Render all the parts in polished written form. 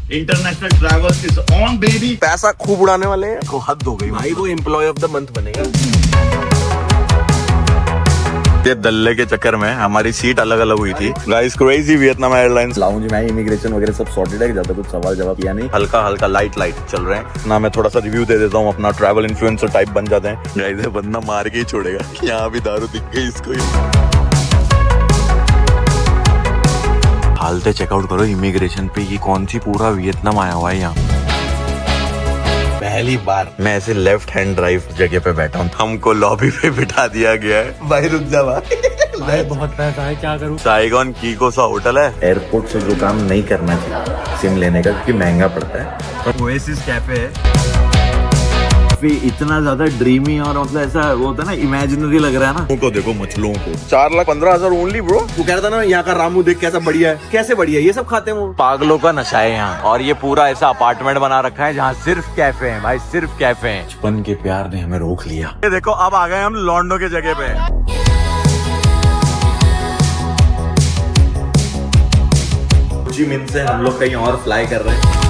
International travel is on baby. पैसा खूब उड़ाने वाले हैं। को हद हो गई भाई वो एम्प्लॉय ऑफ द मंथ बनेगा। ये दल्ले के चक्कर में हमारी सीट अलग अलग हुई थी। Guys crazy Vietnam airlines lounge में इमिग्रेशन वगैरह सब सॉर्टेड है, ज्यादा कुछ सवाल जवाब किया नहीं, हल्का हल्का लाइट चल रहे हैं ना। मैं थोड़ा सा रिव्यू दे देता हूँ, अपना ट्रैवल इन्फ्लुएंसर टाइप बन जाते हैं। गाइस ये बंदा मार के ही छोड़ेगा, यहाँ भी दारू दिख गई इसको। हालते चेकआउट करो इमिग्रेशन पे, ये कौन सी पूरा वियतनाम आया हुआ है यहाँ। पहली बार मैं ऐसे लेफ्ट हैंड ड्राइव जगह पे बैठा हूँ, हमको लॉबी पे बिठा दिया गया है। भाई रुक जा भाई, बहुत पैसा है, क्या करूँ। साइगॉन कीको सा होटल है। एयरपोर्ट से जो काम नहीं करना चाहिए सिम लेने का, क्योंकि महंगा पड़ता है। ओएसिस कैफे है, इतना ज्यादा ड्रीमी और मतलब ऐसा वो होता है ना, इमेजिनरी लग रहा है ना। उनको देखो मछलों को 4,15,000 ओनली ब्रो। वो कह रहा था ना यहाँ का रामू देख कैसा बढ़िया है, कैसे बढ़िया है, ये सब खाते हैं वो। पागलों का नशा है यहाँ। और ये पूरा ऐसा अपार्टमेंट बना रखा है जहाँ सिर्फ कैफे हैं भाई, सिर्फ कैफे हैं। बचपन के प्यार ने हमें रोक लिया। ये देखो अब आ गए हम लॉन्डो के जगह पे। जी मिन से हम लोग कहीं और फ्लाई कर रहे हैं।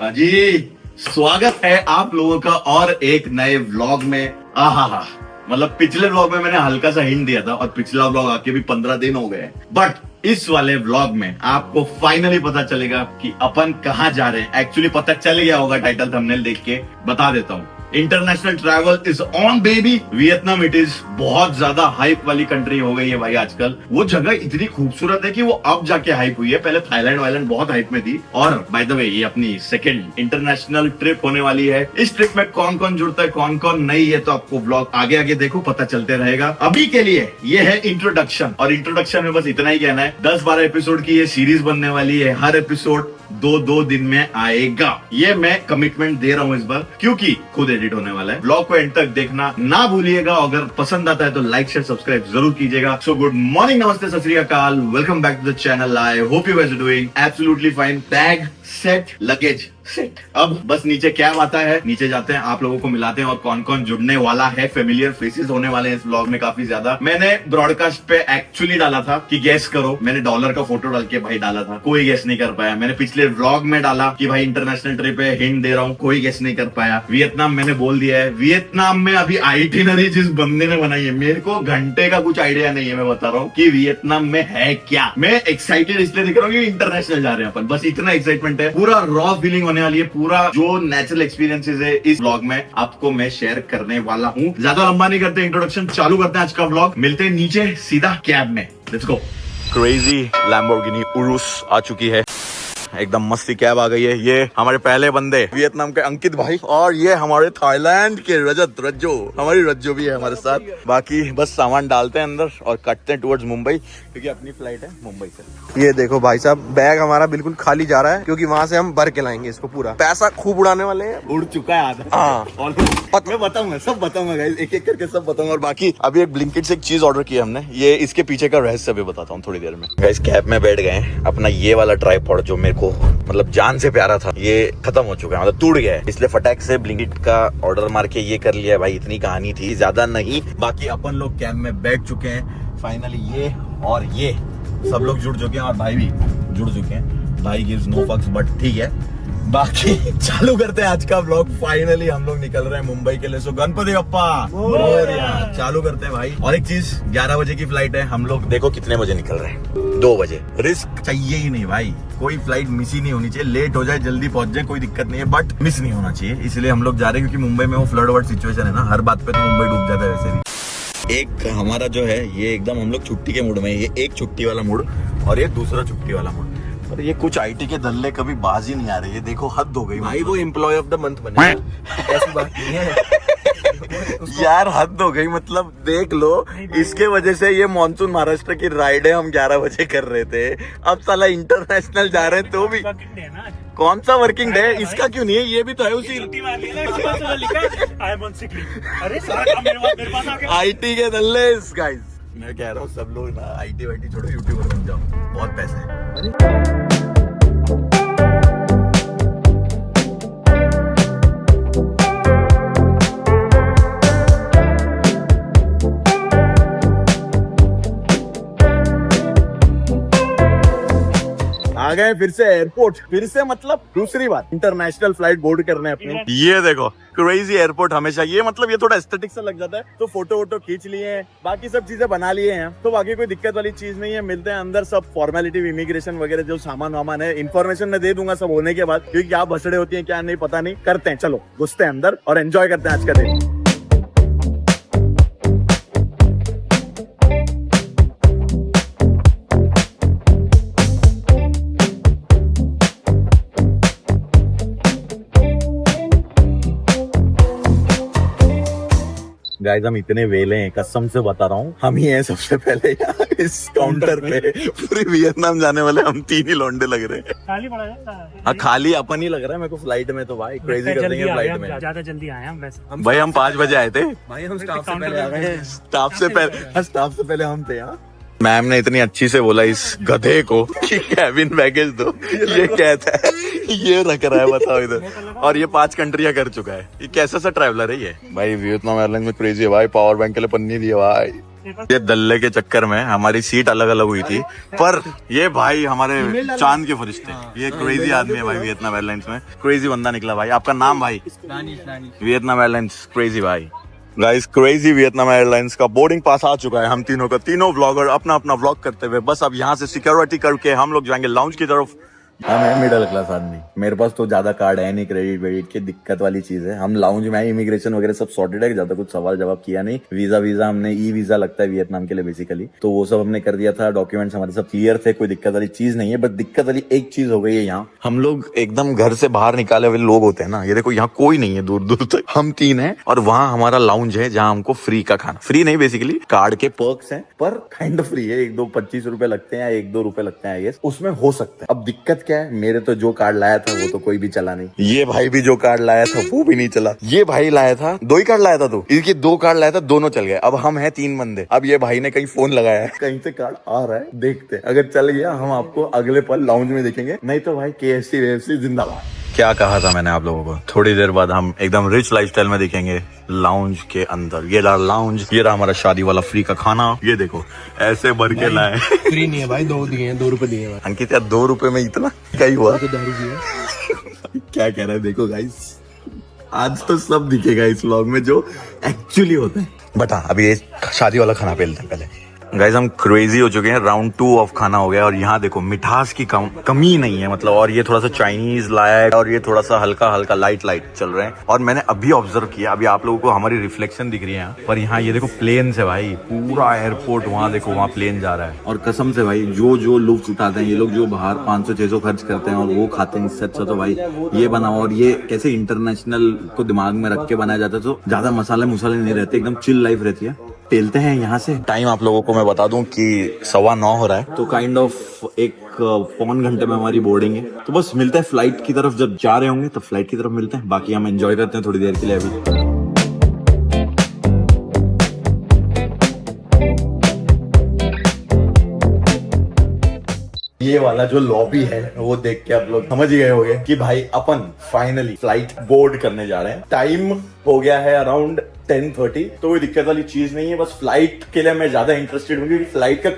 हाँ जी, स्वागत है आप लोगों का और एक नए व्लॉग में। आहा, मतलब पिछले व्लॉग में मैंने हल्का सा हिंट दिया था और पिछला व्लॉग आके भी 15 दिन हो गए, बट इस वाले व्लॉग में आपको फाइनली पता चलेगा कि अपन कहाँ जा रहे हैं। एक्चुअली पता चल गया होगा टाइटल थंबनेल देख के, बता देता हूँ। International travel is on baby. Vietnam it is बहुत ज्यादा हाइप वाली कंट्री हो गई है भाई आजकल। वो जगह इतनी खूबसूरत है कि वो अब जाके हाइप हुई है, पहले थाईलैंड वाईलैंड बहुत हाइप में थी। और बाय द वे ये अपनी सेकंड इंटरनेशनल ट्रिप होने वाली है। इस ट्रिप में कौन कौन जुड़ता है कौन कौन नहीं है, तो आपको व्लॉग आगे आगे देखो पता चलते रहेगा। अभी के लिए ये है इंट्रोडक्शन, और इंट्रोडक्शन में बस इतना ही कहना है, 10-12 एपिसोड की ये सीरीज बनने वाली है। हर एपिसोड 2-2 दिन में आएगा, ये मैं कमिटमेंट दे रहा हूँ इस बार, क्योंकि खुद एडिट होने वाला है। ब्लॉग को एंड तक देखना ना भूलिएगा। अगर पसंद आता है तो लाइक शेयर सब्सक्राइब जरूर कीजिएगा। सो गुड मॉर्निंग, नमस्ते, सत श्री अकाल, welcome back to the channel. I hope you guys are doing absolutely fine. Bag set, luggage set. अब बस नीचे कैब आता है, नीचे जाते हैं, आप लोगों को मिलाते हैं और कौन कौन जुड़ने वाला है। फेमिलियर फेसेस होने वाले हैं इस व्लॉग में काफी ज्यादा। मैंने ब्रॉडकास्ट पे एक्चुअली डाला था कि गेस करो, मैंने डॉलर का फोटो डाल के भाई डाला था, कोई गेस नहीं कर पाया। मैंने पिछले व्लॉग में डाला कि भाई इंटरनेशनल ट्रिप है, हिंट दे रहा हूँ, कोई गेस नहीं कर पाया। वियतनाम मैंने बोल दिया है। वियतनाम में अभी आइटिनरी जिस बंदे ने बनाई है, मेरे को घंटे का कुछ आइडिया नहीं है। मैं बता रहा हूँ कि वियतनाम में है क्या। मैं एक्साइटेड इसलिए दिख रहा हूँ कि इंटरनेशनल जा रहे हैं अपन, बस इतना एक्साइटमेंट है। पूरा रॉ फीलिंग होने वाली है, पूरा जो नेचुरल एक्सपीरियंसेस है इस व्लॉग में आपको मैं शेयर करने वाला हूँ। ज्यादा लंबा नहीं करते, इंट्रोडक्शन चालू करते हैं आज का व्लॉग। मिलते हैं नीचे सीधा कैब में, let's go. Crazy Lamborghini Urus आ चुकी है, एकदम मस्ती कैब आ गई है। ये हमारे पहले बंदे वियतनाम के अंकित भाई, और ये हमारे थाईलैंड के रज्जो, हमारी रज्जो भी है हमारे साथ। बाकी बस सामान डालते हैं अंदर और कटते हैं टुवर्ड्स मुंबई, क्योंकि अपनी फ्लाइट है मुंबई से। ये देखो भाई साहब, बैग हमारा बिल्कुल खाली जा रहा है, क्योंकि वहाँ से हम भर के लाएंगे इसको पूरा। पैसा खूब उड़ाने वाले हैं। उड़ चुका है आधा। हाँ, और मैं बताऊंगा, सब बताऊंगा गाइस, एक एक करके सब बताऊंगा। और बाकी अभी एक ब्लिंकिट से एक चीज ऑर्डर किया हमने, ये इसके पीछे का रहस्य भी बताता हूँ थोड़ी देर में। गाइस कैब में बैठ गए हैं, अपना ये वाला ट्राइपॉड जो मेरे को मतलब जान से प्यारा था, ये खत्म हो चुका है, मतलब टूट गया है, इसलिए फटाक से ब्लिंकिट का ऑर्डर मार के ये कर लिया भाई। इतनी कहानी थी, ज्यादा नहीं। बाकी अपन लोग कैब में बैठ चुके हैं फाइनली, ये और ये सब लोग जुड़ चुके हैं, और भाई भी जुड़ चुके हैं। भाई गिव्स नो फक्स, बट ठीक है। बाकी चालू करते हैं आज का व्लॉग। फाइनली हम लोग निकल रहे हैं मुंबई के लिए। सो गणपति बप्पा मोरया, चालू करते हैं भाई। और एक चीज, 11 बजे की फ्लाइट है। हम लोग देखो कितने बजे निकल रहे हैं, 2 बजे। रिस्क चाहिए ही नहीं भाई, कोई फ्लाइट मिस ही नहीं होनी चाहिए। लेट हो जाए जल्दी पहुंच जाए कोई दिक्कत नहीं है, बट मिस नहीं होना चाहिए। इसलिए हम लोग जा रहे हैं, क्योंकि मुंबई में वो फ्लड वर्ड सिचुएशन है ना, हर बात पे तो मुंबई डूब जाता है वैसे भी। एक हमारा जो है ये एकदम हम लोग छुट्टी के मूड में, ये एक छुट्टी वाला मूड और ये दूसरा छुट्टी वाला मूड। और ये कुछ आईटी के दल्ले कभी बाज ही नहीं आ रहे, ये देखो हद हो गई भाई वो एम्प्लॉय ऑफ द मंथ बनेगा। ऐसी बात नहीं है यार, हद हो गई। मतलब देख लो, इसके वजह से ये मॉनसून महाराष्ट्र की राइड है, हम 11 बजे कर रहे थे, अब साला इंटरनेशनल जा रहे हैं तो भी। कौन सा वर्किंग डे, इसका क्यों नहीं है? ये भी तो है उसी आईटी के दल्ले गाइस। मैं कह रहा हूँ सब लोग ना आईटी वाईटी छोड़ो, यूट्यूबर बन जाओ, बहुत पैसे हैं। आ गए फिर से एयरपोर्ट, फिर से मतलब दूसरी बार इंटरनेशनल फ्लाइट बोर्ड करने अपने। ये देखो क्रेजी एयरपोर्ट, हमेशा ये मतलब ये थोड़ा एस्थेटिक सा लग जाता है, तो फोटो वोटो खींच लिए हैं, बाकी सब चीजें बना लिए हैं, तो बाकी कोई दिक्कत वाली चीज नहीं है। मिलते हैं अंदर, सब फॉर्मेलिटी इमिग्रेशन वगैरह जो सामान वामान है, इन्फॉर्मेशन मैं दे दूंगा सब होने के बाद, क्योंकि क्या भसड़े होती है क्या नहीं पता नहीं। करते हैं, चलो घुसते हैं अंदर और एंजॉय करते हैं आज का दिन। गाइस हम इतने वेले हैं, कसम से बता रहा हूँ, हम ही हैं सबसे पहले यहाँ इस काउंटर पे। पूरे वियतनाम जाने वाले हम 3 ही लौंडे लग रहे हैं। खाली पड़ा है। हाँ खाली अपन ही लग रहा है मेरे को फ्लाइट में, तो भाई क्रेजी कर देंगे फ्लाइट में। ज्यादा जल्दी आए हम वैसे। भाई हम 5 बजे आए थे भाई, हम स्टाफ से पहले आ गए हैं। स्टाफ से पहले हम थे यहाँ। मैम ने इतनी अच्छी से बोला इस गधे को कि कैबिन बैगेज दो, ये कहता है ये रख रहा है, बताओ इधर। और ये 5 कंट्रियां कर चुका है, ये कैसा सा ट्रैवलर है ये भाई। वियतनाम एयरलाइंस में क्रेजी है भाई, पावर बैंक के लिए पन्नी दी है भाई। ये दल्ले के चक्कर में हमारी सीट अलग अलग हुई थी, पर ये भाई हमारे चांद के फरिश्ते, ये क्रेजी आदमी है भाई। वियतनाम एयरलाइंस में क्रेजी बंदा निकला भाई। आपका नाम भाई? वियतनाम एयरलाइंस क्रेजी भाई। गाइस क्रेजी वियतनाम एयरलाइंस का बोर्डिंग पास आ चुका है हम तीनों का। तीनों व्लॉगर अपना अपना व्लॉग करते हुए बस अब यहाँ से सिक्योरिटी करके हम लोग जाएंगे लाउंज की तरफ। हम है मिडिल क्लास आदमी, मेरे पास तो ज्यादा कार्ड है नहीं, क्रेडिट वेडिट की दिक्कत वाली चीज है। हम लाउंज में इमिग्रेशन वगैरह सब सॉर्टेड है, ज्यादा कुछ सवाल जवाब किया नहीं। वीजा हमने ई वीजा लगता है वियतनाम के लिए बेसिकली, तो वो सब हमने कर दिया था। डॉक्यूमेंट्स हमारे सब क्लियर थे, कोई दिक्कत वाली चीज नहीं है। बट दिक्कत वाली एक चीज हो गई है, यहाँ हम लोग एकदम घर से बाहर निकाले हुए लोग होते हैं ना, ये देखो यहाँ कोई नहीं है दूर दूर तक, हम 3 हैं और वहाँ हमारा लाउंज है जहाँ हमको फ्री का खाना, फ्री नहीं बेसिकली कार्ड के पर्क्स हैं, पर काइंड ऑफ फ्री है। 1-2 25 रुपए लगते हैं या 1-2 रुपए लगते हैं, ये उसमें हो सकता है। अब दिक्कत क्या है, मेरे तो जो कार्ड लाया था वो तो कोई भी चला नहीं, ये भाई भी जो कार्ड लाया था वो भी नहीं चला। ये भाई लाया था 2 ही कार्ड लाया था, तो इसके 2 कार्ड लाया था, दोनों चल गए। अब हम हैं 3 बंदे। अब ये भाई ने कहीं फोन लगाया है, कहीं से कार्ड आ रहा है, देखते हैं। अगर चल गया हम आपको अगले पल लाउंज में देखेंगे, नहीं तो भाई KFC जिंदाबाद। क्या कहा था मैंने आप लोगों को, थोड़ी देर बाद हम एकदम रिच लाइफस्टाइल में दिखेंगे लाउंज के अंदर। ये रहा लाउंज, ये रहा हमारा शादी वाला फ्री का खाना। ये देखो ऐसे भर के लाए, फ्री नहीं है भाई, 2 दिए हैं, 2 रुपए दिए हैं। अंकित यार 2 रुपए में इतना क्या ही हुआ? क्या कह रहा है देखो गाइस, आज तो सब दिखेगा इस व्लॉग में जो एक्चुअली होता है। बट हाँ अभी ये शादी वाला खाना पे लेते हैं पहले। गाइस हम क्रेजी हो चुके हैं, राउंड 2 ऑफ खाना हो गया और यहाँ देखो मिठास की कमी नहीं है मतलब। और ये थोड़ा सा चाइनीज लाया है और ये थोड़ा सा हल्का लाइट चल रहे हैं। और मैंने अभी ऑब्जर्व किया, अभी आप लोगों को हमारी रिफ्लेक्शन दिख रही है यहाँ पर। यहाँ ये देखो प्लेन से भाई पूरा एयरपोर्ट, वहाँ देखो वहाँ प्लेन जा रहा है। और कसम से भाई जो लुत्फ उठाते हैं ये लोग, जो बाहर 500-600 खर्च करते हैं और वो खाते हैं, इससे अच्छा तो भाई ये बना। और ये कैसे इंटरनेशनल को दिमाग में रख के बनाया जाता है, तो ज्यादा मसाले नहीं रहते, एकदम चिल लाइफ रहती है। टेलते हैं यहाँ से। टाइम आप लोगों को मैं बता दूं कि 9:15 हो रहा है, तो काइंड ऑफ एक 1 घंटे में हमारी बोर्डिंग है। तो बस मिलते हैं फ्लाइट की तरफ, जब जा रहे होंगे तब फ्लाइट की तरफ मिलते हैं। बाकी हम एंजॉय करते हैं थोड़ी देर के लिए अभी। ये वाला जो लॉबी है वो देख के आप लोग समझ ही गए होंगे कि भाई अपन फाइनली फ्लाइट बोर्ड करने जा रहे हैं। टाइम हो गया है अराउंड 10:30, तो कोई दिक्कत वाली चीज नहीं है। बस फ्लाइट के लिए मैं ज्यादा इंटरेस्टेड हूँ क्योंकि फ्लाइट का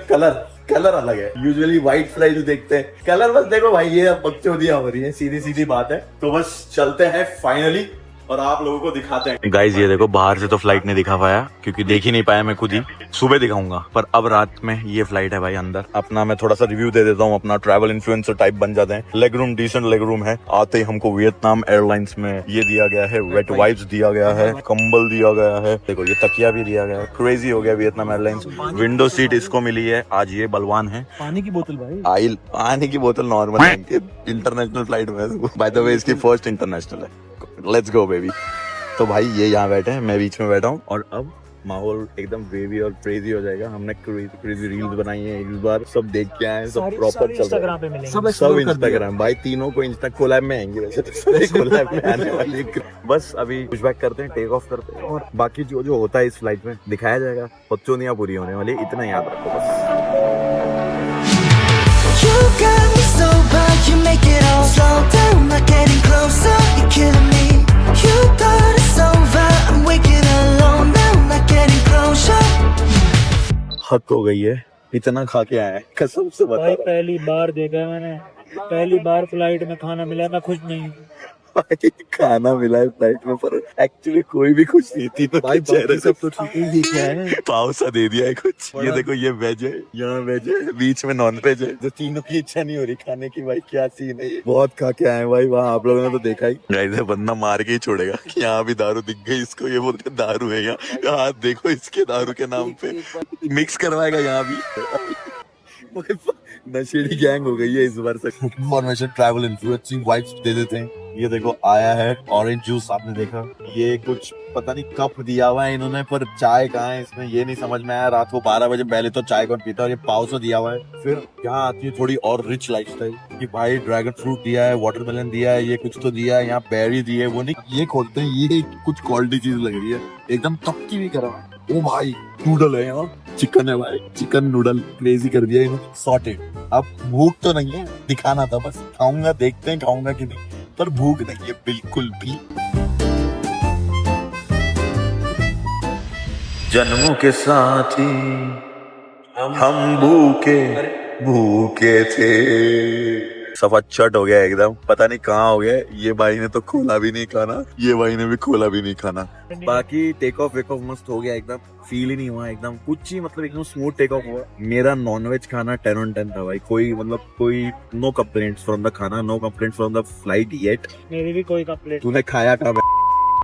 कलर अलग है। यूजुअली व्हाइट फ्लाइट जो देखते हैं, कलर बस देखो भाई, ये अब बकचोदियां हो रही है, सीधी बात है। तो बस चलते हैं फाइनली और आप लोगों को दिखाते हैं। गाइस ये देखो बाहर से तो फ्लाइट नहीं दिखा पाया क्योंकि देख ही नहीं पाया मैं खुद ही, सुबह दिखाऊंगा। पर अब रात में ये फ्लाइट है भाई अंदर। अपना मैं थोड़ा सा रिव्यू दे देता हूँ, अपना ट्रैवल इन्फ्लुएंसर टाइप बन जाते हैं। Leg room decent leg room है। आते ही हमको वियतनाम एयरलाइंस में ये दिया गया है, वेट वाइप्स दिया गया है, कंबल दिया गया है, देखो ये तकिया भी दिया गया है। क्रेजी हो गया वियतनाम एयरलाइंस। विंडो सीट इसको मिली है, आज ये बलवान है। पानी की बोतल भाई, पानी की बोतल नॉर्मल है, इंटरनेशनल फ्लाइट में। बाय द वे इसकी फर्स्ट इंटरनेशनल है। Let's go baby. तो भाई ये यहाँ बैठे हैं, मैं बीच में बैठा हूँ और अब माहौल एकदम वेवी और क्रेजी हो जाएगा। हमने क्रेजी रील्स बनाई हैं इस बार, सब देख के आए, सब प्रॉपर चल रहा है। सब इंस्टाग्राम भाई, तीनों को इंस्टा कोलैब में आएंगे वैसे तो, कोलैब में आने वाली। बस अभी पुश बैक करते हैं, टेक ऑफ करते हैं और बाकी जो होता है इस फ्लाइट में दिखाया जाएगा। बच्चोनियां पूरी होने वाली, इतना याद रखो बस। You got me so bad, you make it all slow down, not getting closer, you're killing me. You thought it's over, I'm waking alone now, not getting closer. हक हो गई है, इतना खा के आया है, कसम से बता। भाई पहली बार देखा मैंने पहली बार फ्लाइट में खाना मिला, मैं खुश नहीं हूँ। भाई खाना मिला है फ्लाइट में, पर एक्चुअली कोई भी खुश नहीं थी। भाई चेहरे सब तो ठीक है। ये क्या है? पाव सा दे दिया है कुछ। ये देखो, ये वेज है, यहाँ वेज है, बीच में नॉन वेज है। जो तीनों की इच्छा नहीं हो रही खाने की। भाई क्या सीन है ये। बहुत खा के आए भाई वहाँ, आप लोगों ने तो देखा ही। गाइस बंदा मार के ही छोड़ेगा कि यहाँ भी दारू दिख गई इसको। ये बोलते दारू है यहाँ, हाथ देखो इसके दारू के नाम पे मिक्स करवाएगा यहाँ भी। नशेड़ी गैंग हो गई है इस बार से। इन्फॉर्मेशन ट्रैवल इन्फ्लुएंसिंग वाइब्स दे देते हैं। ये देखो आया है ऑरेंज जूस, आपने देखा। ये कुछ पता नहीं कप दिया हुआ है इन्होंने, पर चाय कहाँ है इसमें ये नहीं समझ में आया। रात को 12 बजे पहले तो चाय कौन पीता है। और ये पाव सा दिया हुआ है। फिर यहाँ आती है थोड़ी और रिच लाइफस्टाइल कि भाई ड्रैगन फ्रूट दिया है, वाटरमेलन दिया है, ये कुछ तो दिया है, यहाँ बेरी दी है। वो नहीं, ये खोलते हैं, ये कुछ क्वालिटी चीज लग रही है एकदम तपकी भी करा। ओ भाई नूडल है यहाँ, चिकन है भाई, चिकन नूडल क्रेजी कर दिया इन्होंने, सॉटेड। अब भूख तो नहीं है, दिखाना था बस। खाऊंगा, देखते हैं खाऊंगा कि नहीं, पर भूख नहीं है बिल्कुल भी। जन्मों के साथी हम भूखे भूखे थे। सफा चट हो गया एकदम, पता नहीं कहाँ हो गया। ये भाई ने तो खोला भी नहीं खाना, ये भाई ने भी खोला भी नहीं खाना। बाकी टेक ऑफ वेक ऑफ मस्त हो गया एकदम, फील ही नहीं हुआ एकदम कुछ ही, मतलब एकदम स्मूथ टेक ऑफ हुआ। मेरा नॉनवेज खाना 10 on 10 था भाई। कोई no complaints from the khana, no complaints from the flight yet. मेरी भी कोई कंप्लेंट। तूने खाया कब?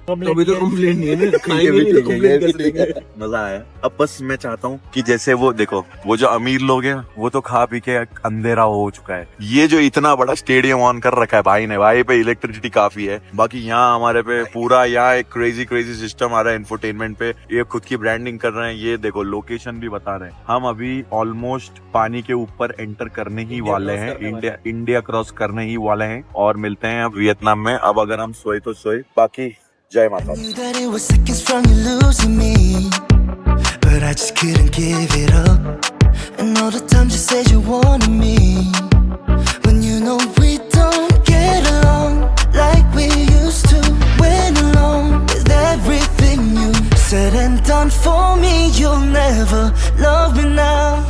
अभी तो कंप्लेंट नहीं है, खाएंगे नहीं तो कंप्लेंट कर देंगे। मजा आया। अब बस मैं चाहता हूँ कि जैसे वो देखो, वो जो अमीर लोग हैं वो तो खा पी के अंधेरा हो चुका है। ये जो इतना बड़ा स्टेडियम ऑन कर रखा है भाई ने, भाई पे इलेक्ट्रिसिटी काफी है। बाकी यहाँ हमारे पे पूरा यहाँ एक क्रेजी सिस्टम आ रहा है इंफोटेनमेंट पे। ये खुद की ब्रांडिंग कर रहे हैं। ये देखो लोकेशन भी बता रहे हैं। हम अभी ऑलमोस्ट पानी के ऊपर एंटर करने ही वाले हैं, इंडिया क्रॉस करने ही वाले हैं और मिलते हैं अब वियतनाम में। अब अगर हम सोए तो सोए, बाकी जय माता। Knew that it was seconds from you losing me, but I just couldn't give it up. And all the times you said you wanted me, when you know we don't get along like we used to. Went along with everything you said and done for me. You'll never love me now.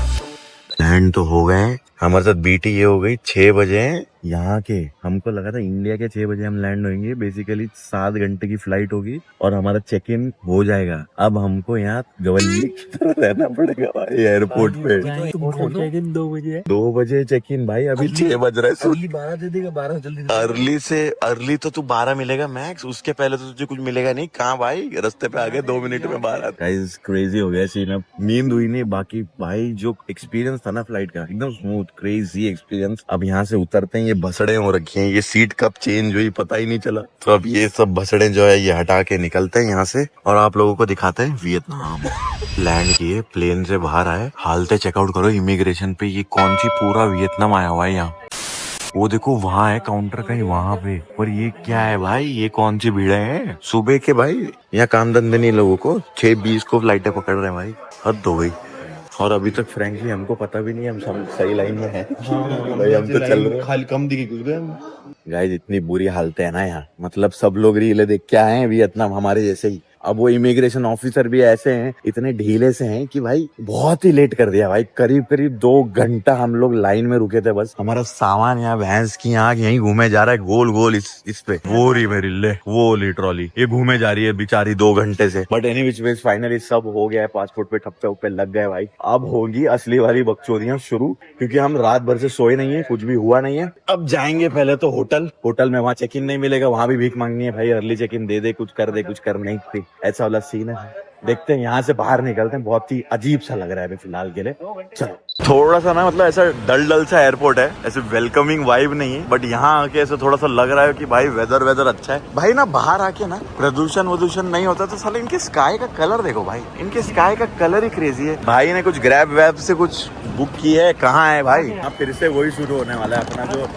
Land तो हो गए। हमारे साथ BT ये हो गई 6 बजे यहाँ के। हमको लगा था इंडिया के 6 बजे हम लैंड होंगे। बेसिकली 7 घंटे की फ्लाइट होगी और हमारा चेक इन हो जाएगा। अब हमको यहाँ गवल्ली की तरह रहना पड़ेगा भाई एयरपोर्ट पे। 2 बजे 2 बजे चेक इन भाई, अभी 6 बज रहे हैं। 12 दे देगा, 12 जल्दी। अर्ली तो तू 12 मिलेगा मैक्स, उसके पहले तो तुझे कुछ मिलेगा नहीं। कहाँ भाई, रास्ते पे आ गए 2 मिनट में 12। गाइस क्रेजी हो गया सीन। अब नींद हुई नहीं, बाकी भाई जो एक्सपीरियंस था ना फ्लाइट का, एकदम स्मूथ क्रेजी एक्सपीरियंस। अब यहाँ से उतरते हैं, ये भसड़े हो रखी हैं, ये सीट कब चेंज हुई पता ही नहीं चला। तो अब ये सब भसड़े जो है ये हटा के निकलते हैं यहाँ से और आप लोगों को दिखाते हैं वियतनाम। लैंड किए, प्लेन से बाहर आए, हालते चेकआउट करो इमिग्रेशन पे। ये कौन सी पूरा वियतनाम आया हुआ है यहाँ। वो देखो वहाँ है काउंटर कहीं वहाँ पे। पर ये क्या है भाई, ये कौन सी भीड़ है सुबह के भाई। यहाँ काम धंधे नहीं, लोगों को 6:20 को फ्लाइटें पकड़ रहे हैं भाई, हद हो गई। और अभी तक फ्रैंकली हमको पता भी नहीं हम सब सही लाइन में हैं। भाई हम तो चल रहे, खाली कम दिखी कुछ गए। गाइस इतनी बुरी हालत है ना यहाँ, मतलब सब लोग रीले देख के आए हैं वियतनाम हमारे जैसे ही। अब वो इमिग्रेशन ऑफिसर भी ऐसे हैं, इतने ढीले से हैं कि भाई बहुत ही लेट कर दिया भाई। करीब 2 घंटा हम लोग लाइन में रुके थे। बस हमारा सामान यहाँ भैंस की आँख यहीं घूमे जा रहा है गोल गोल इस पे। वो रही मेरी ले, वो ली ट्रॉली ये घूमे जा रही है बेचारी 2 घंटे से। But any which ways finally सब हो गया है, पासपोर्ट पे ठप्पे उप्पे लग गए भाई। अब होगी असली वाली बकचोदियां शुरू, क्योंकि हम रात भर से सोए नहीं है, कुछ भी हुआ नहीं है। अब जाएंगे पहले तो होटल में, वहाँ चेक इन नहीं मिलेगा, वहाँ भी भीख मांगनी है भाई। अर्ली चेक इन दे दे, कुछ कर दे, कुछ कर नहीं थी, ऐसा वाला सीन है। देखते हैं यहाँ से बाहर निकलते हैं। बहुत ही अजीब सा लग रहा है अभी फिलहाल के लिए। चलो थोड़ा सा ना, मतलब ऐसा डल सा एयरपोर्ट है, ऐसे वेलकमिंग वाइब नहीं है। बट यहाँ आके ऐसे थोड़ा सा लग रहा है कि भाई वेदर अच्छा है भाई ना। बाहर आके ना प्रदूषण नहीं होता तो साले इनके स्काई का कलर देखो भाई, इनके स्काई का कलर ही क्रेजी है। भाई ने कुछ ग्रैब वैब से कुछ बुक की है, कहाँ है भाई। अब फिर से वही शुरू होने वाला है अपना, जो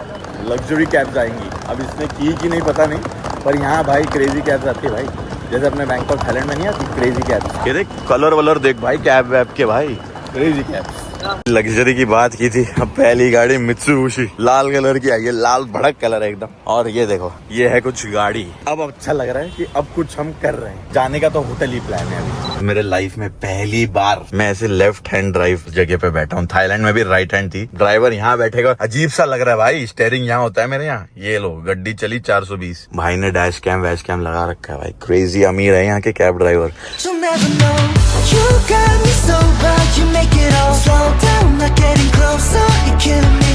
लग्जरी कैब्स आएंगी। अब इसने की कि नहीं पता नहीं, पर यहाँ भाई क्रेजी कैब्स आती है भाई, जैसे अपने बैंकॉक थाईलैंड में नहीं आती क्रेजी कैब्स। ये देख कलर वलर देख भाई कैब वैब के भाई, क्रेजी कैब्स। लग्जरी की बात की थी, अब पहली गाड़ी मित्सुबिशी लाल कलर की आई है, लाल भड़क कलर है एकदम। और ये देखो, ये है कुछ गाड़ी। अब अच्छा लग रहा है कि अब कुछ हम कर रहे हैं। जाने का तो होटल ही प्लान है अभी। मेरे लाइफ में पहली बार मैं ऐसे लेफ्ट हैंड ड्राइव जगह पे बैठा हूँ। थाईलैंड में भी राइट हैंड थी। ड्राइवर यहाँ बैठेगा, अजीब सा लग रहा है भाई। स्टेयरिंग यहाँ होता है मेरे यहाँ। ये लो, गड्डी चली 420। भाई ने डैश कैम वैश कैम लगा रखा है भाई। क्रेजी अमीर है यहाँ के cab driver. You'll never know. You got me so bad, you make it all. Slow down, not getting closer. You're killing me.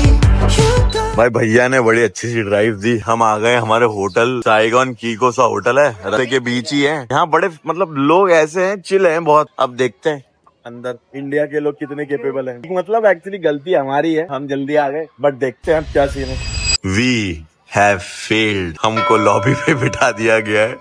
You got भाई भैया ने बड़ी अच्छी सी ड्राइव दी। हम आ गए हमारे होटल, साइगॉन कीको सा होटल है, रास्ते के बीच ही है। यहाँ बड़े मतलब लोग ऐसे हैं, चिल हैं बहुत। अब देखते हैं अंदर इंडिया के लोग कितने केपेबल हैं। मतलब एक्चुअली गलती हमारी है, हम जल्दी आ गए, बट देखते हैं अब क्या सीन है। वी हैव फेल्ड, हमको लॉबी पे बिठा दिया गया है।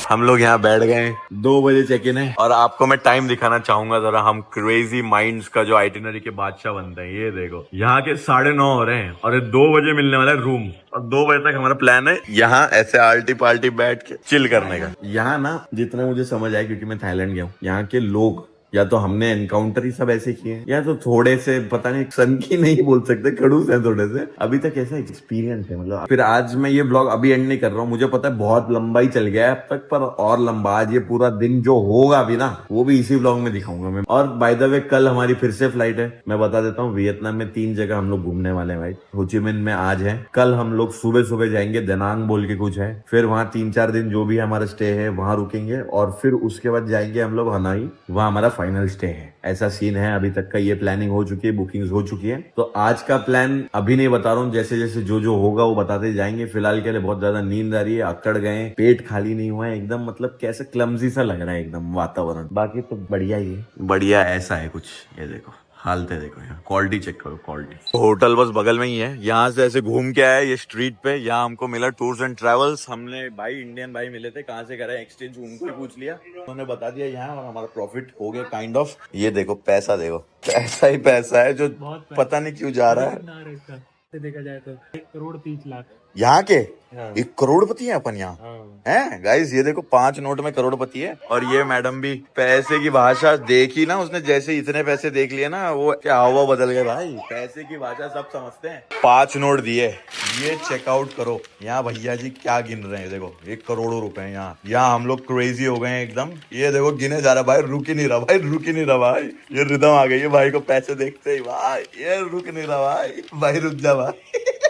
हम लोग यहाँ बैठ गए, 2 बजे चेक इन है। और आपको मैं टाइम दिखाना चाहूंगा जरा। हम क्रेजी माइंड्स का जो आइटिनरी के बादशाह बनते हैं। ये देखो, यहाँ के 9:30 हो रहे हैं और ये 2 बजे मिलने वाला है रूम। और 2 बजे तक हमारा प्लान है यहाँ ऐसे आल्टी पाल्टी बैठ के चिल करने का। यहाँ ना जितना मुझे समझ आया, क्योंकि मैं थाईलैंड गया हूँ, यहाँ के लोग या तो हमने एनकाउंटर ही सब ऐसे किए हैं, या तो थोड़े से पता नहीं, सन की नहीं बोल सकते, खड़ूस है थोड़े से। अभी तक ऐसा एक्सपीरियंस है मतलब। फिर आज मैं ये ब्लॉग अभी एंड नहीं कर रहा हूँ, मुझे पता है बहुत लंबा ही चल गया है अब तक, पर और लंबा आज ये पूरा दिन जो होगा भी ना, वो भी इसी ब्लॉग में दिखाऊंगा मैं। और बाय द वे कल हमारी फिर से फ्लाइट है। मैं बता देता हूँ, वियतनाम में 3 जगह हम लोग घूमने वाले हैं भाई। होचिमिन में आज है, कल हम लोग सुबह सुबह जाएंगे, दनांग बोल के कुछ है। फिर वहाँ 3-4 दिन जो भी हमारा स्टे है वहां रुकेंगे, और फिर उसके बाद जाएंगे हम लोग हनाई, वहाँ हमारा फाइनल स्टे है। ऐसा सीन है। अभी तक का ये प्लानिंग हो चुकी है, बुकिंग्स हो चुकी है। तो आज का प्लान अभी नहीं बता रहा हूँ, जैसे जैसे जो होगा वो बताते जाएंगे। फिलहाल के लिए बहुत ज्यादा नींद आ रही है, अकड़ गए, पेट खाली नहीं हुआ है एकदम। मतलब कैसे क्लमजी सा लग रहा है एकदम वातावरण। बाकी तो बढ़िया ही है, बढ़िया ऐसा है कुछ। ये देखो हालत है, देखो यहाँ क्वालिटी चेक करो, क्वालिटी। होटल बस बगल में ही है, यहाँ से ऐसे घूम के आए ये स्ट्रीट पे। यहाँ हमको मिला टूर्स एंड ट्रेवल्स। हमने भाई इंडियन भाई मिले थे, कहाँ से करा एक्सचेंज, उनको ही पूछ लिया, उन्होंने बता दिया यहाँ, और हमारा प्रॉफिट हो गया काइंड ऑफ। ये देखो पैसा, देखो पैसा ही पैसा है जो पता नहीं क्यों जा रहा है। देखा जाए तो 1,30,00,000 यहाँ के 1 करोड़पति है अपन यहाँ हैं गाइस। ये देखो 5 नोट में करोड़पति है। और ये मैडम भी पैसे की भाषा देखी ना उसने, जैसे इतने पैसे देख लिए ना, वो क्या हवा बदल गए भाई। पैसे की भाषा सब समझते हैं। 5 नोट दिए, ये चेकआउट करो। यहाँ भैया जी क्या गिन रहे हैं, देखो 1 करोड़ रुपए। यहाँ हम लोग क्रेजी हो गए एकदम। ये देखो गिने जा रहा भाई, रुक ही नहीं रहा भाई, रुक ही नहीं रहा भाई। ये रिदम आ गई है भाई को पैसे देखते ही भाई, ये रुक नहीं रहा भाई रुक जा भाई।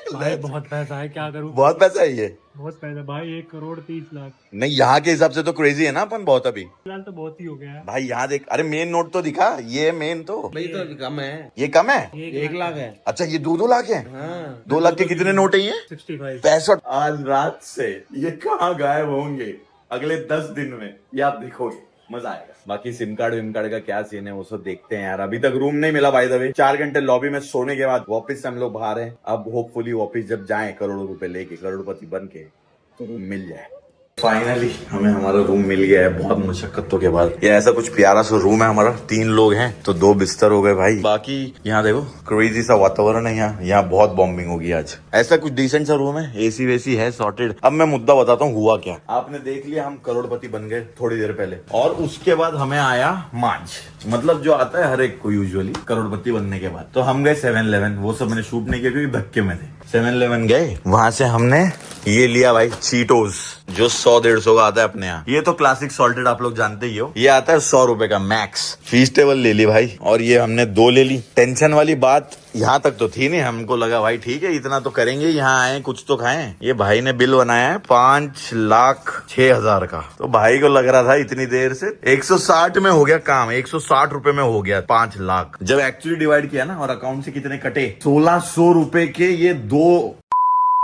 बहुत पैसा है, क्या करूँ। बहुत पैसा है ये, बहुत पैसा भाई, 1,30,00,000। नहीं यहाँ के हिसाब से तो क्रेजी है ना अपन बहुत। अभी फिलहाल तो बहुत ही हो गया है भाई। यहाँ देख, अरे मेन नोट तो दिखा, ये मेन तो भाई तो कम है, ये कम है। 1,00,000 है। अच्छा ये 2-2 लाख है। हाँ। 2 लाख के कितने नोट है ये? 65। 65। आज रात से ये कहाँ गायब होंगे अगले 10 दिन में, ये आप देखोगे, मजा आएगा। बाकी सिम कार्ड विम कार्ड का क्या सीन है वो सब देखते हैं यार। अभी तक रूम नहीं मिला बाय द वे। 4 घंटे लॉबी में सोने के बाद वापस हम लोग बाहर हैं। अब होपफुली वापस जब जाएं करोड़ों रुपए लेके, करोड़पति बन के, तो रूम मिल जाए। फाइनली हमें हमारा रूम मिल गया है बहुत मुशक्कतों के बाद। ये ऐसा कुछ प्यारा सा रूम है हमारा। 3 लोग हैं तो 2 बिस्तर हो गए भाई। बाकी यहाँ देखो क्रेजी सा वातावरण है यहाँ बहुत बॉम्बिंग होगी आज। ऐसा कुछ डिसेंट सा रूम है, एसी वेसी है सॉर्टेड। अब मैं मुद्दा बताता हूँ हुआ क्या। आपने देख लिया हम करोड़पति बन गए थोड़ी देर पहले, और उसके बाद हमें आया मांझ, मतलब जो आता है हर एक को यूजुअली करोड़पति बनने के बाद। तो हम गए 7-Eleven, वो सब मैंने शूट नहीं किया क्योंकि धक्के में थे। 7-Eleven गए, वहां से हमने ये लिया भाई चीटोस, जो 100-150 का आता है अपने यहाँ। ये तो क्लासिक सॉल्टेड आप लोग जानते ही हो। ये आता है 100 रुपए का मैक्स। फीस्टेबल ले ली भाई, और ये हमने 2 ले ली। टेंशन वाली बात यहाँ तक तो थी नहीं, हमको लगा भाई ठीक है इतना तो करेंगे, यहाँ आए कुछ तो खाएं। ये भाई ने बिल बनाया है 5,06,000 का। तो भाई को लग रहा था इतनी देर से 160 में हो गया काम, 160 रुपए में हो गया 5 लाख। जब एक्चुअली डिवाइड किया ना और अकाउंट से कितने कटे, 1,600 रुपए के ये 2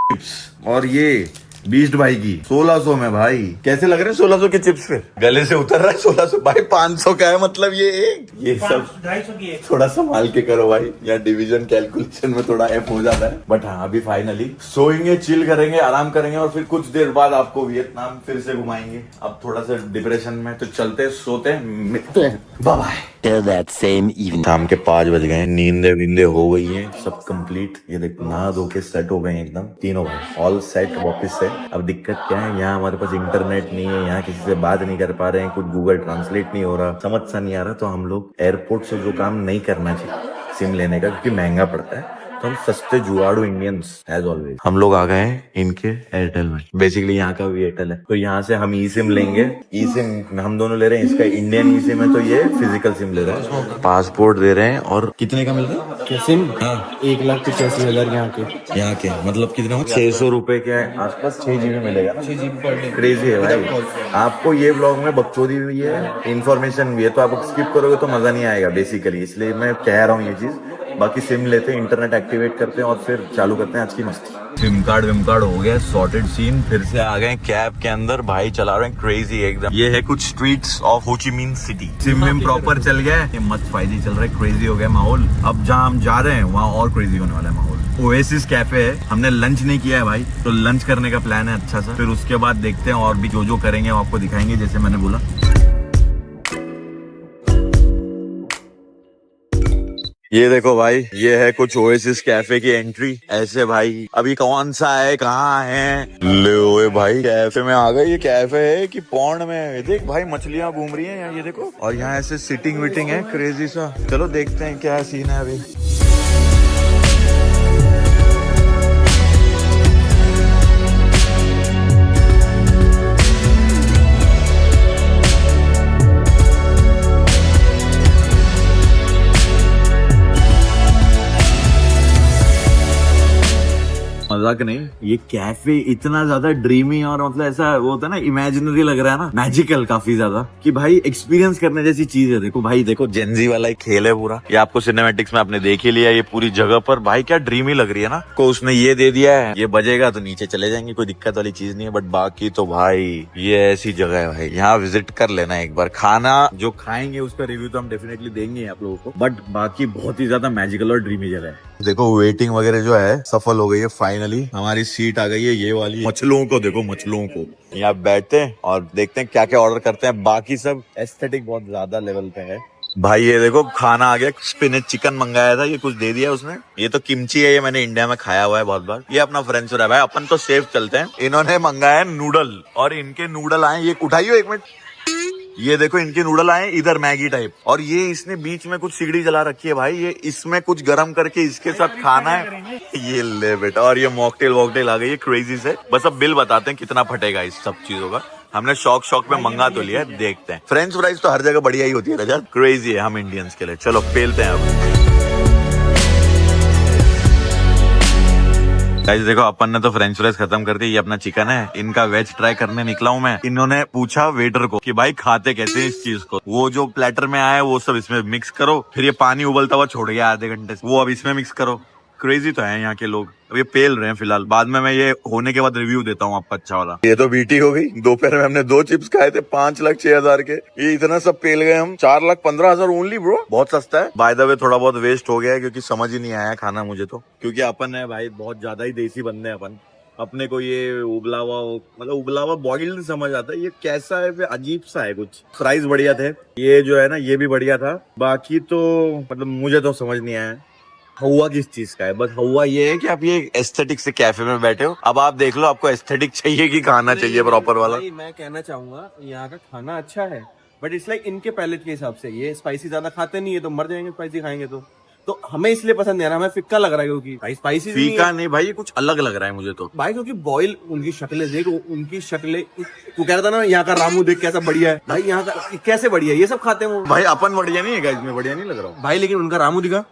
चिप्स, और ये बीस्ट भाई की 1,600 में। भाई कैसे लग रहे हैं 1,600 के चिप्स? फिर गले से उतर रहा है 1,600 भाई, 500 का है मतलब ये एक। ये सब 250 की है। थोड़ा संभाल के करो भाई, यहाँ डिवीजन कैलकुलेशन में थोड़ा एफ हो जाता है। बट हाँ अभी फाइनली सोएंगे, चिल करेंगे, आराम करेंगे, और फिर कुछ देर बाद आपको वियतनाम फिर से घुमाएंगे। अब थोड़ा सा डिप्रेशन में तो चलते सोते मिलते हैं, bye bye. Till that same evening. शाम के 5 बज गए, नींदे वींदे हो गई हैं सब कंप्लीट। ये देख नहा धो के सेट हो गए एकदम, तीनों भाई ऑल सेट वापस से। अब दिक्कत क्या है, यहाँ हमारे पास इंटरनेट नहीं है, यहाँ किसी से बात नहीं कर पा रहे हैं, कुछ गूगल ट्रांसलेट नहीं हो रहा, समझ सा नहीं आ रहा। तो हम लोग एयरपोर्ट से जो काम नहीं करना चाहिए सिम लेने का, क्योंकि महंगा पड़ता है। तो हम सस्ते जुगाड़ू इंडियंस एज ऑलवेज। हम लोग आ गए हैं इनके एयरटेल में। बेसिकली यहाँ का भी एयरटेल है, तो यहाँ से हम ई सिम लेंगे। ई सिम हम दोनों ले रहे हैं, इसका इंडियन ई सिम है तो ये फिजिकल सिम ले रहे हैं। पासपोर्ट दे रहे हैं। और कितने का मिल रहा है सिम? हाँ 1,85,000 यहाँ के। मतलब कितना 600 रुपए के आसपास 6 GB मिलेगा। 6 GB पर डे। क्रेजी है भाई। आपको ये व्लॉग में बकचोदी भी है, इन्फॉर्मेशन भी है, तो आप स्किप करोगे तो मजा नहीं आएगा बेसिकली, इसलिए मैं कह रहा हूँ ये चीज। बाकी सिम लेते हैं, इंटरनेट एक्टिवेट करते हैं और फिर चालू करते हैं आज की मस्ती। सिम कार्ड हो गया सॉर्टेड सीन। फिर से आ गए कैब के अंदर, भाई चला रहे हैं क्रेजी एकदम। ये है कुछ स्ट्रीट्स ऑफ हो ची मिन सिटी। सिम में प्रॉपर चल गया है, मस्त 5G चल रहा है, क्रेजी हो गया माहौल। अब जहाँ हम जा रहे हैं वहाँ और क्रेजी होने वाला है माहौल। ओएसिस कैफे है, हमने लंच नहीं किया है भाई, तो लंच करने का प्लान है अच्छा सा। फिर उसके बाद देखते हैं और भी जो करेंगे वो आपको दिखाएंगे, जैसे मैंने बोला। ये देखो भाई, ये है कुछ ओएसिस कैफे की एंट्री। ऐसे भाई अभी कौन सा है, कहाँ है, ले ओए भाई कैफे में आ गए। ये कैफे है कि पौंड में है? देख भाई मछलियां घूम रही हैं यहाँ, ये देखो। और यहाँ ऐसे सिटिंग विटिंग है क्रेजी सा। चलो देखते हैं क्या सीन है अभी। मजाक नहीं, ये कैफे इतना ज्यादा ड्रीमी और मतलब ऐसा वो होता है ना, इमेजिनरी लग रहा है ना, मैजिकल काफी ज्यादा, कि भाई एक्सपीरियंस करने जैसी चीज है। देखो भाई, देखो जेनजी वाला एक खेल है पूरा, ये आपको सिनेमैटिक्स में आपने देख ही लिया। ये पूरी जगह पर भाई क्या ड्रीमी लग रही है ना। को उसने ये दे दिया है, ये बजेगा तो नीचे चले जाएंगे, कोई दिक्कत वाली चीज नहीं है। बट बाकी तो भाई ये ऐसी जगह है भाई, यहाँ विजिट कर लेना एक बार। खाना जो खाएंगे उसका रिव्यू तो हम डेफिनेटली देंगे आप लोगों को, बट बाकी बहुत ही ज्यादा मैजिकल और ड्रीमी जगह है। देखो वेटिंग वगैरह जो है सफल हो गई है, फाइनली हमारी सीट आ गई है ये वाली। मछलियों को देखो, मछलियों को यहाँ बैठते हैं और देखते हैं क्या क्या ऑर्डर करते हैं। बाकी सब एस्थेटिक बहुत ज्यादा लेवल पे है भाई। ये देखो खाना आ गया, स्पिनच चिकन मंगाया था, ये कुछ दे दिया उसने। ये तो किमची है, ये मैंने इंडिया में खाया हुआ है बहुत बार। ये अपना फ्रेंच फ्राई भाई, अपन तो सेफ चलते हैं। इन्होंने मंगाया नूडल, और इनके नूडल आए, ये उठाइयो एक मिनट, ये देखो इनके नूडल आए इधर मैगी टाइप। और ये इसने बीच में कुछ सिगड़ी जला रखी है भाई, ये इसमें कुछ गरम करके इसके साथ खाना है। ये ले बेटा, और ये मॉकटेल वॉकटेल आ गई है क्रेजी से। बस अब बिल बताते हैं कितना फटेगा इस सब चीजों का। हमने शौक में मंगा तो लिया, देखते हैं। फ्रेंच फ्राइज तो हर जगह बढ़िया ही होती है रजत, क्रेजी है हम इंडियंस के लिए। चलो पेलते हैं अब। गाइस देखो, अपन ने तो फ्रेंच फ्राइज खत्म कर दी, ये अपना चिकन है। इनका वेज ट्राई करने निकला हूँ मैं। इन्होंने पूछा वेटर को कि भाई खाते कैसे हैं इस चीज को। वो जो प्लेटर में आया वो सब इसमें मिक्स करो, फिर ये पानी उबलता हुआ छोड़ गया आधे घंटे से, वो अब इसमें मिक्स करो। क्रेजी तो है यहाँ के लोग। अब ये पेल रहे हैं फिलहाल, बाद में मैं ये होने के बाद रिव्यू देता हूँ आपका अच्छा वाला। ये तो बीटी हो गई। दोपहर में हमने 2 चिप्स खाए थे 5,06,000 के, ये इतना सब पेल गए हम 4,15,000 ओनली ब्रो। बहुत सस्ता है। बाय द वे थोड़ा बहुत वेस्ट हो गया है क्योंकि समझ ही नहीं आया खाना मुझे तो, क्योंकि अपन है भाई बहुत ज्यादा ही देसी बंदे हैं अपन। अपने को ये उबला हुआ बॉइल्ड समझ आता है। ये कैसा है, अजीब सा है कुछ। फ्राइज बढ़िया थे, ये जो है ना ये भी बढ़िया था। बाकी तो मतलब मुझे तो समझ नहीं आया हुआ किस चीज का है। बस हुआ ये है कि आप ये एस्थेटिक से कैफे में बैठे हो। अब आप देख लो आपको एस्थेटिक चाहिए कि खाना चाहिए प्रॉपर वाला। मैं कहना चाहूंगा यहाँ का खाना अच्छा है, बट इट्स लाइक इनके पैलेट के हिसाब से। ये स्पाइसी ज्यादा खाते नहीं है तो मर जाएंगे स्पाइसी खाएंगे तो हमें इसलिए पसंद नहीं आ रहा, हमें फिक्का लग रहा है क्योंकि भाई स्पाइसी फीका नहीं भाई, ये कुछ अलग लग रहा है मुझे तो भाई। क्योंकि बॉयल उनकी शक्लें देख, उनकी शक्लें, तू कह रहा था ना यहाँ का रामू देख कैसा बढ़िया है भाई, यहाँ का कैसे बढ़िया है, ये सब खाते हैं वो भाई। अपन बढ़िया नहीं है इसमें, बढ़िया नहीं लग रहा भाई, लेकिन उनका रामू दिखा।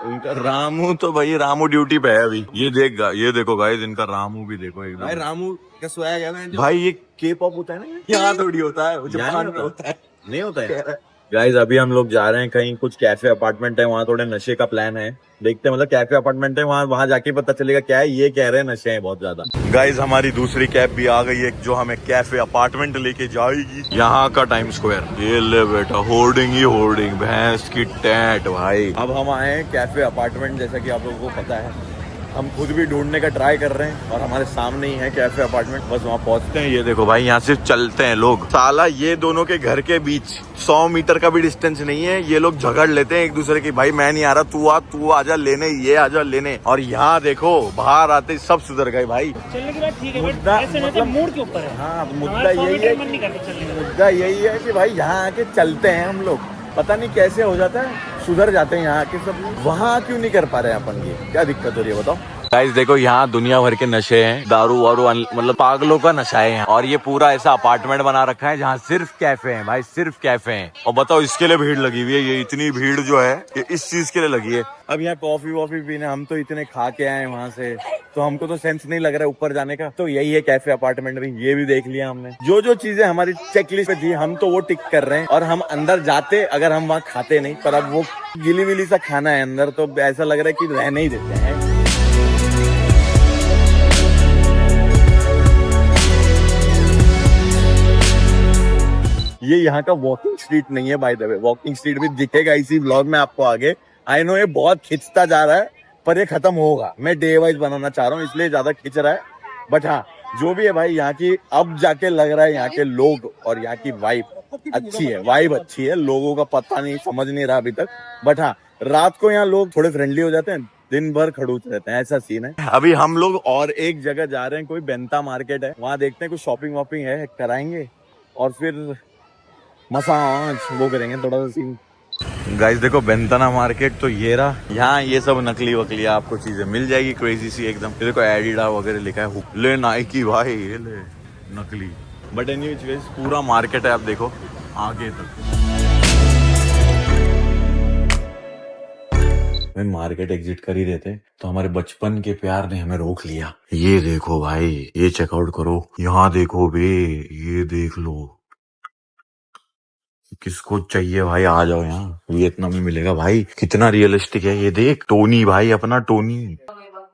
उनका रामू तो भाई रामू ड्यूटी पे है अभी। ये देखो गाइस, इनका रामू भी देखो एकदम। भाई रामू का स्वैग है ना भाई, ये के पॉप होता है ना, यहाँ थोड़ी होता है, जापान में होता है। नहीं होता है गाइस। अभी हम लोग जा रहे हैं कहीं, कुछ कैफे अपार्टमेंट है, वहाँ थोड़े नशे का प्लान है। देखते हैं, मतलब कैफे अपार्टमेंट है, वहाँ जाके पता चलेगा क्या है। ये कह रहे हैं नशे हैं बहुत ज्यादा। गाइस हमारी दूसरी कैब भी आ गई है जो हमें कैफे अपार्टमेंट लेके जाएगी। यहाँ का टाइम स्क्वायर, ये ले बेटा, होर्डिंग ही होर्डिंग, भैंस की टैट भाई। अब हम आए हैं कैफे अपार्टमेंट, जैसा कि आप लोगों को पता है। हम खुद भी ढूंढने का ट्राई कर रहे हैं और हमारे सामने ही है कैफे अपार्टमेंट। बस वहाँ पहुँचते हैं। ये देखो भाई, यहाँ से चलते हैं लोग। साला ये दोनों के घर के बीच 100 मीटर का भी डिस्टेंस नहीं है। ये लोग झगड़ लेते हैं एक दूसरे की, भाई मैं नहीं आ रहा, तू आजा लेने, ये आजा लेने। और यहाँ देखो बाहर आते ही सब सुधर गए भाई। चलने के बाद ठीक है, मुद्दा मतलब मूड के ऊपर है। हाँ, मुद्दा यही है कि भाई यहाँ आके चलते हैं हम लोग। पता नहीं कैसे हो जाता है, सुधर जाते हैं यहाँ के सब, वहाँ क्यों नहीं कर पा रहे हैं अपन? ये क्या दिक्कत हो रही है बताओ? गाइस देखो यहाँ दुनिया भर के नशे हैं, दारू वारू मतलब पागलों का नशा है यहाँ। और ये पूरा ऐसा अपार्टमेंट बना रखा है जहाँ सिर्फ कैफे हैं भाई, सिर्फ कैफे हैं। और बताओ इसके लिए भीड़ लगी हुई है, ये इतनी भीड़ जो है ये इस चीज के लिए लगी है। अब यहाँ कॉफी वॉफी पीने हम तो इतने खा के आए वहाँ से, तो हमको तो सेंस नहीं लग रहा है ऊपर जाने का। तो यही है कैफे अपार्टमेंट भी, ये भी देख लिया हमने। जो जो चीजें हमारी चेकलिस्ट पे थी हम तो वो टिक कर रहे हैं। और हम अंदर जाते अगर हम वहाँ खाते नहीं, पर अब वो गिली विली सा खाना है अंदर, तो ऐसा लग रहा है कि रहने ही देते हैं। ये यहाँ का वॉकिंग स्ट्रीट नहीं है by the way, walking street भी दिखेगा इसी व्लॉग में आपको आगे। आई नो ये बहुत खिंचता जा रहा है, पर ये खत्म होगा। मैं डे वाइज बनाना चाह रहा हूँ इसलिए ज्यादा खिंच रहा है। बट हाँ जो भी है भाई, यहाँ की अब जाके लग रहा है यहाँ के लोग और यहाँ की वाइब अच्छी है, वाइब अच्छी है। लोगों का पता नहीं, समझ नहीं रहा अभी तक। बट हाँ रात को यहाँ लोग थोड़े फ्रेंडली हो जाते हैं, दिन भर खड़ूस रहते हैं, ऐसा सीन है। अभी हम लोग और एक जगह जा रहे हैं, कोई बेंता मार्केट है, वहाँ देखते हैं कुछ शॉपिंग वॉपिंग है कराएंगे और फिर मसाज वो करेंगे थोड़ा सा सीन। गाइस देखो बेंतना मार्केट तो ये रहा, यहाँ ये सब नकली वकली आपको चीजें मिल जाएगी क्रेजी सी एकदम। ये देखो एडिडा वगैरह लिखा है, ले नाइकी भाई, ये ले नकली। बट एनीवेज पूरा मार्केट है, आप देखो आगे तक। मैं मार्केट एग्जिट कर ही रहे थे तो हमारे बचपन के प्यार ने हमें रोक लिया। ये देखो भाई, ये चेकआउट करो, यहाँ देखो बे, ये देख लो। किसको चाहिए भाई आ जाओ, यहाँ वियतनाम में मिलेगा भाई। कितना रियलिस्टिक है ये देख, टोनी भाई, अपना टोनी।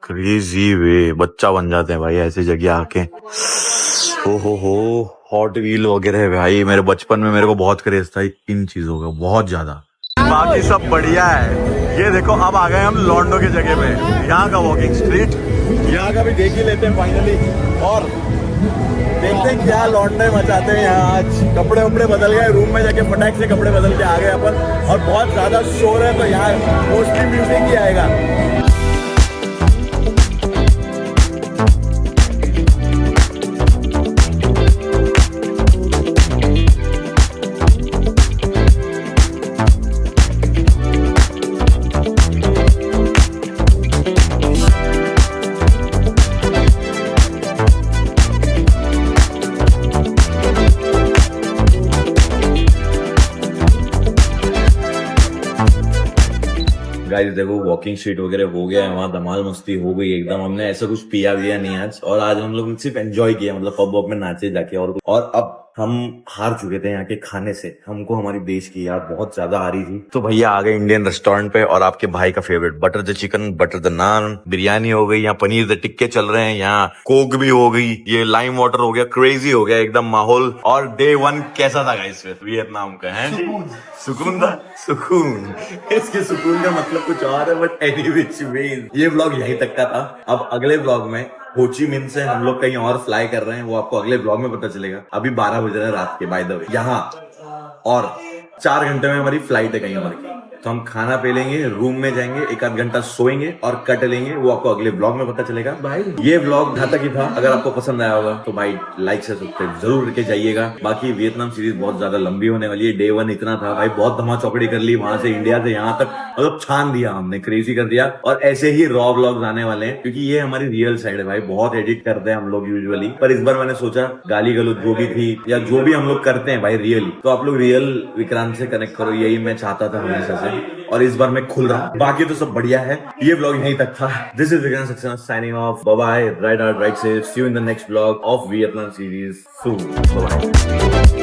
क्रेजी वे, बच्चा बन जाते हैं भाई ऐसी जगह आके। हो हॉट व्हील वगैरह है भाई। मेरे बचपन में मेरे को बहुत क्रेज था इन चीजों का, बहुत ज्यादा। बाकी सब बढ़िया है। ये देखो अब आ गए हम लॉन्डो की जगह पे, यहाँ का वॉकिंग स्ट्रीट, यहाँ का भी देख ही लेते हैं फाइनली। और देखते हैं क्या लौंडे मचाते हैं यहाँ आज। कपड़े वपड़े बदल गए, रूम में जाके फटाक से कपड़े बदल के आ गए अपन। और बहुत ज्यादा शोर है तो यहाँ मोस्टली म्यूजिक ही आएगा। गाइस देखो वॉकिंग स्ट्रीट वगैरह हो गया है, वहाँ धमाल मस्ती हो गई एकदम। हमने ऐसा कुछ पिया विया नहीं आज, और आज हम लोग सिर्फ एंजॉय किया, मतलब पब वब में नाचे जाके। और अब हम हार चुके थे यहाँ के खाने से, हमको हमारी देश की याद बहुत ज्यादा आ रही थी। तो भैया आ गए इंडियन रेस्टोरेंट पे, और आपके भाई का favourite butter the chicken, butter the naan, biryani हो गई, यहाँ पनीर द टिक्के चल रहे हैं, यहाँ कोक भी हो गई, ये लाइम वाटर हो गया, क्रेजी हो गया एकदम माहौल। और डे 1 कैसा था गाइस वियतनाम का? है सुकून था, सुकून। इसके सुकून का मतलब कुछ और है, बट एनी व्हिच वेज ये व्लॉग यहीं तक का था। अब अगले व्लॉग में होची मिन से हम लोग कहीं और फ्लाई कर रहे हैं, वो आपको अगले ब्लॉग में पता चलेगा। अभी 12 बज रहे हैं रात के बाय द वे यहाँ, और 4 घंटे में हमारी फ्लाइट है कहीं और की। तो हम खाना पे लेंगे, रूम में जाएंगे, 1 आध घंटा सोएंगे और कट लेंगे, वो आपको अगले ब्लॉग में पता चलेगा। भाई ये ब्लॉग यहाँ तक ही था। अगर आपको पसंद आया होगा तो भाई लाइक से सब्सक्राइब जरूर करके जाइएगा। बाकी वियतनाम सीरीज बहुत ज्यादा लंबी होने वाली है। डे 1 इतना था भाई, बहुत धमा चौकड़ी कर ली, वहां से इंडिया से यहाँ तक मतलब छान दिया हमने, क्रेजी कर दिया। और ऐसे ही रॉ ब्लॉग्स आने वाले हैं, क्योंकि ये हमारी रियल साइड है भाई। बहुत एडिट करते हैं हम लोग यूजुअली, पर इस बार मैंने सोचा गाली गलौज जो भी थी या जो भी हम लोग करते हैं भाई रियली, तो आप लोग रियल विक्रांत से कनेक्ट करो, यही मैं चाहता था हमेशा से। और इस बार मैं खुल रहा हूं। बाकी तो सब बढ़िया है। ये ब्लॉग यहीं तक था। This is Vikrant Saxena signing off. Bye bye, right out right safe. See you in the next blog of Vietnam series soon. Bye bye.